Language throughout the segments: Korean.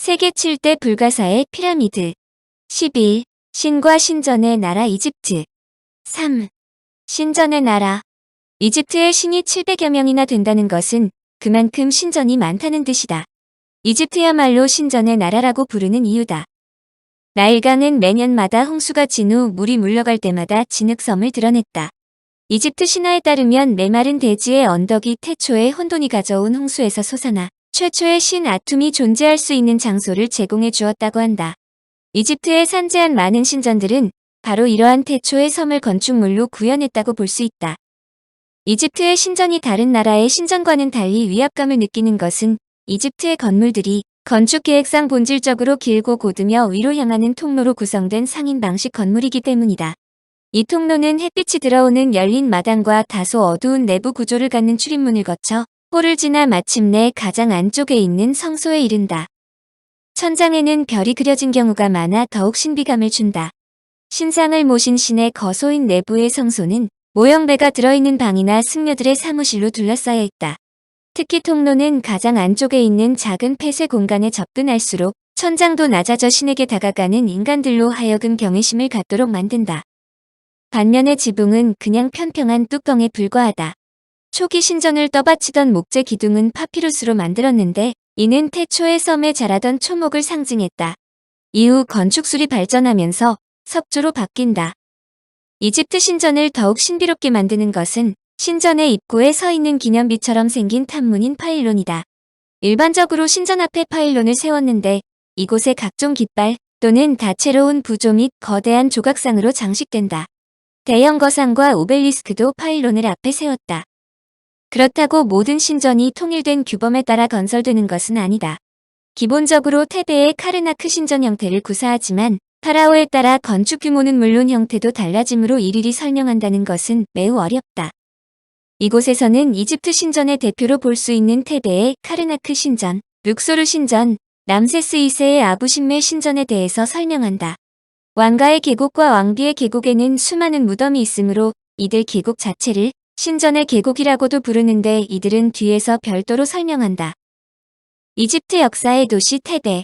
세계 7대 불가사의 피라미드. 11. 신과 신전의 나라 이집트. 3. 신전의 나라. 이집트의 신이 700여 명이나 된다는 것은 그만큼 신전이 많다는 뜻이다. 이집트야말로 신전의 나라라고 부르는 이유다. 나일강은 매년마다 홍수가 진 후 물이 물러갈 때마다 진흙섬을 드러냈다. 이집트 신화에 따르면 메마른 대지의 언덕이 태초에 혼돈이 가져온 홍수에서 솟아나 최초의 신 아툼이 존재할 수 있는 장소를 제공해 주었다고 한다. 이집트의 산재한 많은 신전들은 바로 이러한 태초의 섬을 건축물로 구현했다고 볼 수 있다. 이집트의 신전이 다른 나라의 신전과는 달리 위압감을 느끼는 것은 이집트의 건물들이 건축 계획상 본질적으로 길고 곧으며 위로 향하는 통로로 구성된 상인 방식 건물이기 때문이다. 이 통로는 햇빛이 들어오는 열린 마당과 다소 어두운 내부 구조를 갖는 출입문을 거쳐 홀을 지나 마침내 가장 안쪽에 있는 성소에 이른다. 천장에는 별이 그려진 경우가 많아 더욱 신비감을 준다. 신상을 모신 신의 거소인 내부의 성소는 모형배가 들어있는 방이나 승려들의 사무실로 둘러싸여 있다. 특히 통로는 가장 안쪽에 있는 작은 폐쇄 공간에 접근할수록 천장도 낮아져 신에게 다가가는 인간들로 하여금 경외심을 갖도록 만든다. 반면에 지붕은 그냥 평평한 뚜껑에 불과하다. 초기 신전을 떠받치던 목재 기둥은 파피루스로 만들었는데 이는 태초의 섬에 자라던 초목을 상징했다. 이후 건축술이 발전하면서 석조로 바뀐다. 이집트 신전을 더욱 신비롭게 만드는 것은 신전의 입구에 서 있는 기념비처럼 생긴 탑문인 파일론이다. 일반적으로 신전 앞에 파일론을 세웠는데 이곳에 각종 깃발 또는 다채로운 부조 및 거대한 조각상으로 장식된다. 대형 거상과 오벨리스크도 파일론을 앞에 세웠다. 그렇다고 모든 신전이 통일된 규범에 따라 건설되는 것은 아니다. 기본적으로 테베의 카르나크 신전 형태를 구사하지만 파라오에 따라 건축 규모는 물론 형태도 달라짐으로 일일이 설명한다는 것은 매우 어렵다. 이곳에서는 이집트 신전의 대표로 볼 수 있는 테베의 카르나크 신전, 룩소르 신전, 람세스 2세의 아부신메 신전에 대해서 설명한다. 왕가의 계곡과 왕비의 계곡에는 수많은 무덤이 있으므로 이들 계곡 자체를 신전의 계곡이라고도 부르는데 이들은 뒤에서 별도로 설명한다. 이집트 역사의 도시 테베.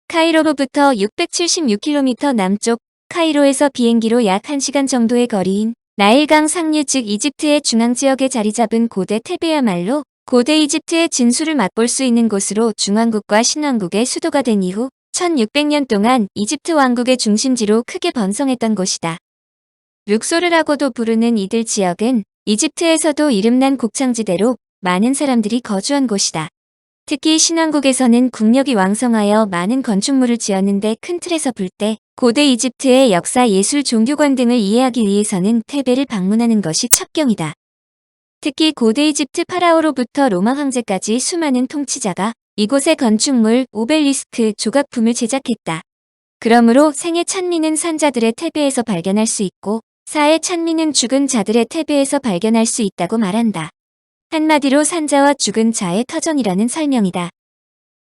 카이로로부터 676km 남쪽, 카이로에서 비행기로 약 1시간 정도의 거리인 나일강 상류 즉 이집트의 중앙지역에 자리잡은 고대 테베야말로 고대 이집트의 진수를 맛볼 수 있는 곳으로 중왕국과 신왕국의 수도가 된 이후 1600년 동안 이집트 왕국의 중심지로 크게 번성했던 곳이다. 룩소르라고도 부르는 이들 지역은 이집트에서도 이름난 곡창지대로 많은 사람들이 거주한 곳이다. 특히 신왕국에서는 국력이 왕성하여 많은 건축물을 지었는데 큰 틀에서 볼 때 고대 이집트의 역사, 예술, 종교관 등을 이해하기 위해서는 테베를 방문하는 것이 첩경이다. 특히 고대 이집트 파라오로부터 로마 황제까지 수많은 통치자가 이곳의 건축물, 오벨리스크, 조각품을 제작했다. 그러므로 생의 찬미는 산자들의 테베에서 발견할 수 있고 사의 찬미는 죽은 자들의 테베에서 발견할 수 있다고 말한다. 한마디로 산자와 죽은 자의 터전이라는 설명이다.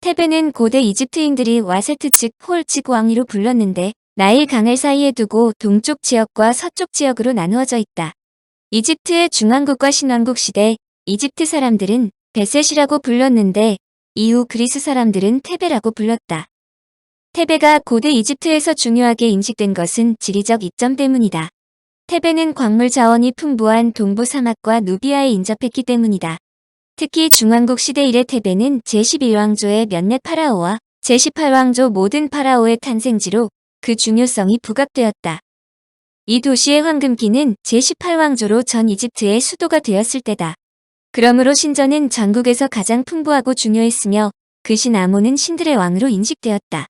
테베는 고대 이집트인들이 와세트 즉 홀 즉 왕위로 불렀는데 나일 강을 사이에 두고 동쪽 지역과 서쪽 지역으로 나누어져 있다. 이집트의 중왕국과 신왕국 시대 이집트 사람들은 베셋이라고 불렀는데 이후 그리스 사람들은 테베라고 불렀다. 테베가 고대 이집트에서 중요하게 인식된 것은 지리적 이점 때문이다. 테베는 광물 자원이 풍부한 동부 사막과 누비아에 인접했기 때문이다. 특히 중왕국 시대 이래 테베는 제11왕조의 몇몇 파라오와 제18왕조 모든 파라오의 탄생지로 그 중요성이 부각되었다. 이 도시의 황금기는 제18왕조로 전 이집트의 수도가 되었을 때다. 그러므로 신전은 전국에서 가장 풍부하고 중요했으며 그 신 아몬은 신들의 왕으로 인식되었다.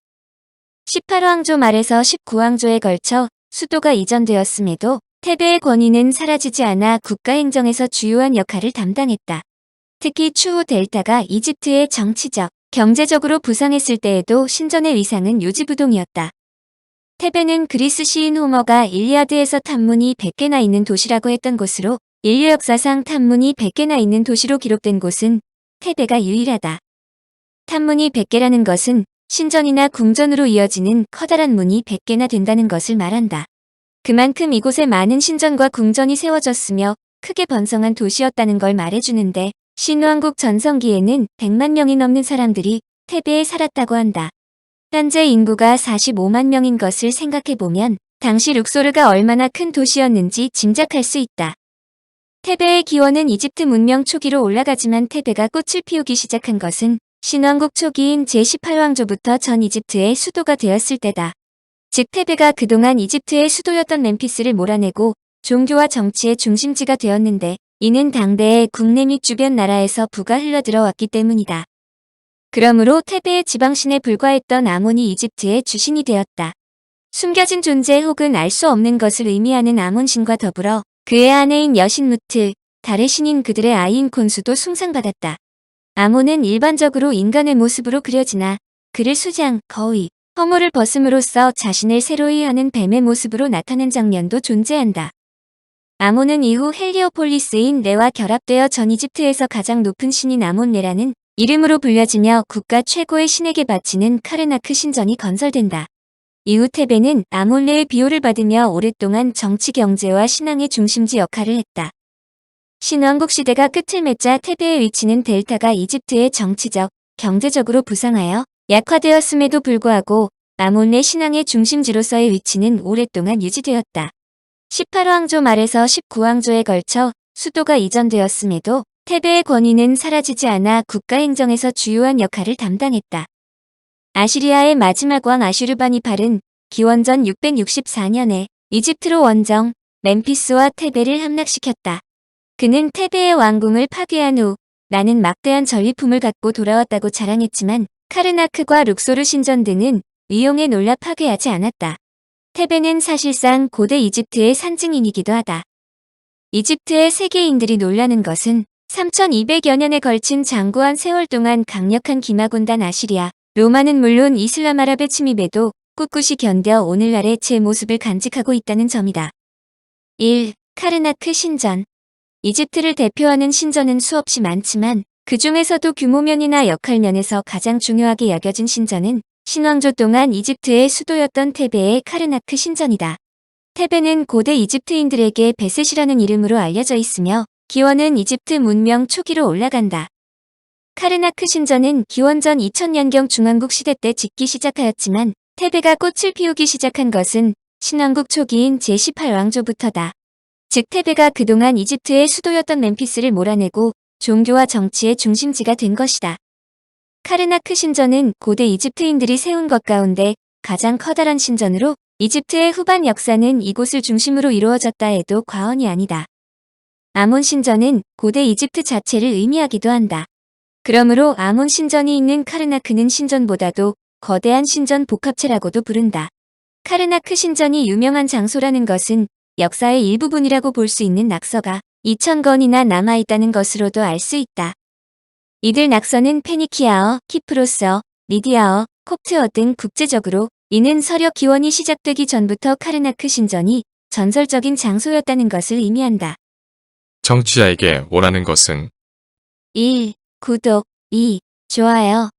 18왕조 말에서 19왕조에 걸쳐 수도가 이전되었음에도 테베의 권위는 사라지지 않아 국가행정에서 주요한 역할을 담당했다. 특히 추후 델타가 이집트의 정치적, 경제적으로 부상했을 때에도 신전의 위상은 요지부동이었다. 테베는 그리스 시인 호머가 일리아드에서 탐문이 100개나 있는 도시라고 했던 곳으로 인류 역사상 탐문이 100개나 있는 도시로 기록된 곳은 테베가 유일하다. 탐문이 100개라는 것은 신전이나 궁전으로 이어지는 커다란 문이 100개나 된다는 것을 말한다. 그만큼 이곳에 많은 신전과 궁전이 세워졌으며 크게 번성한 도시였다는 걸 말해주는데 신왕국 전성기에는 100만 명이 넘는 사람들이 테베에 살았다고 한다. 현재 인구가 45만 명인 것을 생각해보면 당시 룩소르가 얼마나 큰 도시였는지 짐작할 수 있다. 테베의 기원은 이집트 문명 초기로 올라가지만 테베가 꽃을 피우기 시작한 것은 신왕국 초기인 제18왕조부터 전 이집트의 수도가 되었을 때다. 즉 테베가 그동안 이집트의 수도였던 멤피스를 몰아내고 종교와 정치의 중심지가 되었는데 이는 당대의 국내 및 주변 나라에서 부가 흘러들어왔기 때문이다. 그러므로 테베의 지방신에 불과했던 아몬이 이집트의 주신이 되었다. 숨겨진 존재 혹은 알 수 없는 것을 의미하는 아몬신과 더불어 그의 아내인 여신 무트, 달의 신인 그들의 아이인 콘수도 숭상받았다. 아몬은 일반적으로 인간의 모습으로 그려지나 그를 수장, 거위, 허물을 벗음으로써 자신을 새로이 하는 뱀의 모습으로 나타낸 장면도 존재한다. 아몬은 이후 헬리오폴리스인 레와 결합되어 전 이집트에서 가장 높은 신인 아몬레라는 이름으로 불려지며 국가 최고의 신에게 바치는 카르나크 신전이 건설된다. 이후 테베는 아몬레의 비호를 받으며 오랫동안 정치 경제와 신앙의 중심지 역할을 했다. 신왕국 시대가 끝을 맺자 테베의 위치는 델타가 이집트의 정치적, 경제적으로 부상하여 약화되었음에도 불구하고 아몬레 신앙의 중심지로서의 위치는 오랫동안 유지되었다. 18왕조 말에서 19왕조에 걸쳐 수도가 이전되었음에도 테베의 권위는 사라지지 않아 국가행정에서 주요한 역할을 담당했다. 아시리아의 마지막 왕 아슈르바니팔은 기원전 664년에 이집트로 원정, 멤피스와 테베를 함락시켰다. 그는 테베의 왕궁을 파괴한 후 나는 막대한 전리품을 갖고 돌아왔다고 자랑했지만 카르나크과 룩소르 신전 등은 위용에 놀라 파괴하지 않았다. 테베는 사실상 고대 이집트의 상징이기도 하다. 이집트의 세계인들이 놀라는 것은 3200여 년에 걸친 장구한 세월 동안 강력한 기마군단 아시리아, 로마는 물론 이슬람 아랍의 침입에도 꿋꿋이 견뎌 오늘날의 제 모습을 간직하고 있다는 점이다. 1. 카르나크 신전. 이집트를 대표하는 신전은 수없이 많지만 그 중에서도 규모면이나 역할면에서 가장 중요하게 여겨진 신전은 신왕조 동안 이집트의 수도였던 테베의 카르나크 신전이다. 테베는 고대 이집트인들에게 베셋이라는 이름으로 알려져 있으며 기원은 이집트 문명 초기로 올라간다. 카르나크 신전은 기원전 2000년경 중왕국 시대 때 짓기 시작하였지만 테베가 꽃을 피우기 시작한 것은 신왕국 초기인 제18왕조부터다. 즉 테베가 그동안 이집트의 수도였던 멤피스를 몰아내고 종교와 정치의 중심지가 된 것이다. 카르나크 신전은 고대 이집트인들이 세운 것 가운데 가장 커다란 신전으로 이집트의 후반 역사는 이곳을 중심으로 이루어졌다 해도 과언이 아니다. 아몬 신전은 고대 이집트 자체를 의미하기도 한다. 그러므로 아몬 신전이 있는 카르나크는 신전보다도 거대한 신전 복합체라고도 부른다. 카르나크 신전이 유명한 장소라는 것은 역사의 일부분이라고 볼 수 있는 낙서가 2000건이나 남아있다는 것으로도 알 수 있다. 이들 낙서는 페니키아어, 키프로스어, 리디아어, 콥트어 등 국제적으로 이는 서력 기원이 시작되기 전부터 카르나크 신전이 전설적인 장소였다는 것을 의미한다. 청취자에게 원하는 것은 1. 구독 2. 좋아요